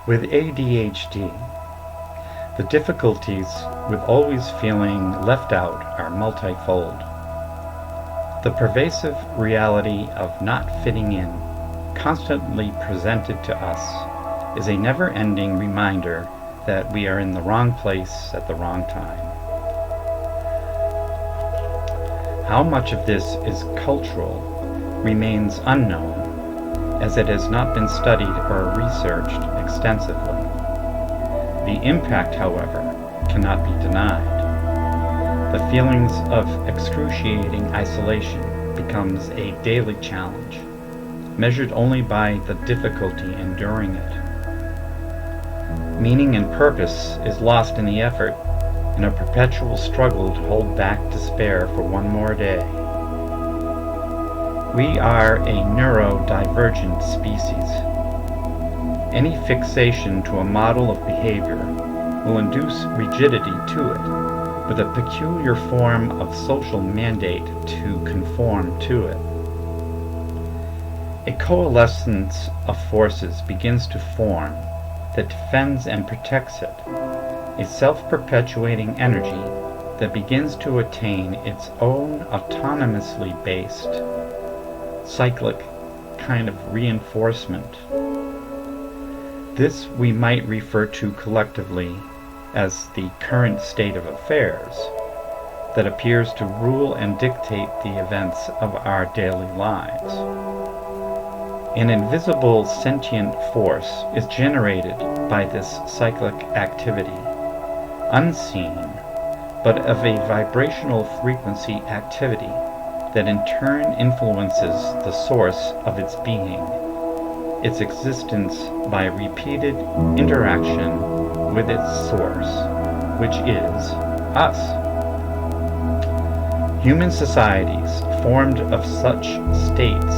With ADHD, the difficulties with always feeling left out are multifold. The pervasive reality of not fitting in, constantly presented to us, is a never-ending reminder that we are in the wrong place at the wrong time. How much of this is cultural remains unknown, as it has not been studied or researched extensively. The impact, however, cannot be denied. The feelings of excruciating isolation becomes a daily challenge, measured only by the difficulty enduring it. Meaning and purpose is lost in the effort, in a perpetual struggle to hold back despair for one more day. We are a neuro-divergent species. Any fixation to a model of behavior will induce rigidity to it, with a peculiar form of social mandate to conform to it. A coalescence of forces begins to form that defends and protects it, a self-perpetuating energy that begins to attain its own autonomously based, cyclic kind of reinforcement. This we might refer to collectively as the current state of affairs that appears to rule and dictate the events of our daily lives. An invisible sentient force is generated by this cyclic activity, unseen, but of a vibrational frequency activity that in turn influences the source of its being, its existence by repeated interaction with its source, which is us. Human societies formed of such states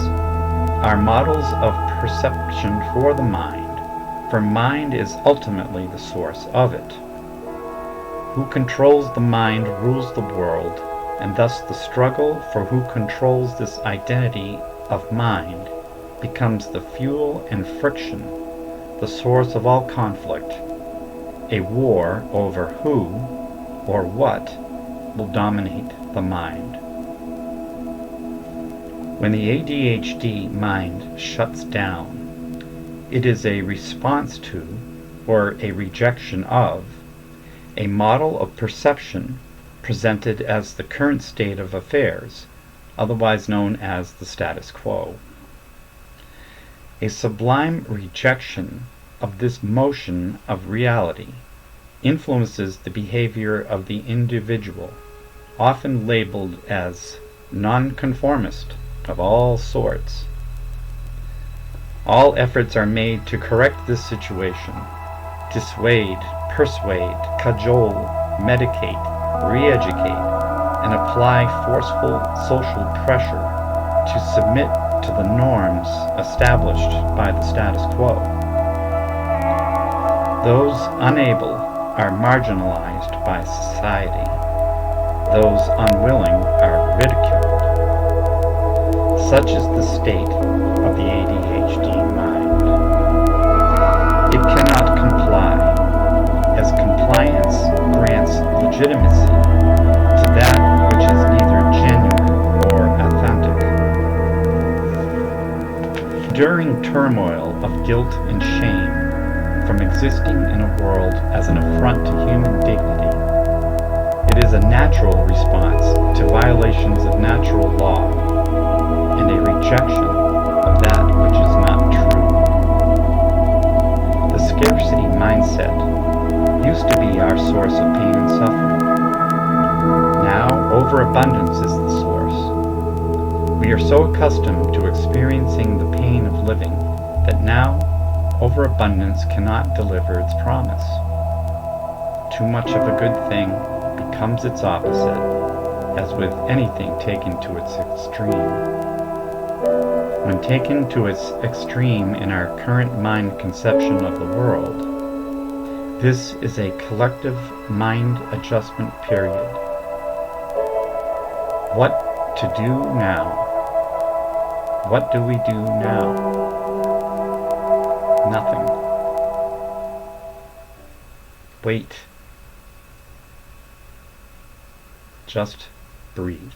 are models of perception for the mind, for mind is ultimately the source of it. Who controls the mind rules the world, and thus the struggle for who controls this identity of mind becomes the fuel and friction, the source of all conflict, a war over who or what will dominate the mind. When the ADHD mind shuts down, it is a response to, or a rejection of, a model of perception presented as the current state of affairs, otherwise known as the status quo. A sublime rejection of this motion of reality influences the behavior of the individual, often labeled as nonconformist of all sorts. All efforts are made to correct this situation, dissuade, persuade, cajole, medicate, re-educate, and apply forceful social pressure to submit to the norms established by the status quo. Those unable are marginalized by society. Those unwilling are ridiculed. Such is the state of the ADHD mind. It cannot comply, as compliance grants legitimacy to that which is neither genuine or authentic. During turmoil of guilt and shame from existing in a world as an affront to human dignity, it is a natural response to violations of natural law and a rejection of that which is not true. The scarcity mindset used to be our source of pain and suffering. Now, overabundance is the source. We are so accustomed to experiencing the pain of living that now overabundance cannot deliver its promise. Too much of a good thing becomes its opposite, as with anything taken to its extreme. When taken to its extreme in our current mind conception of the world, this is a collective mind adjustment period. What to do now? What do we do now? Nothing. Wait. Just breathe.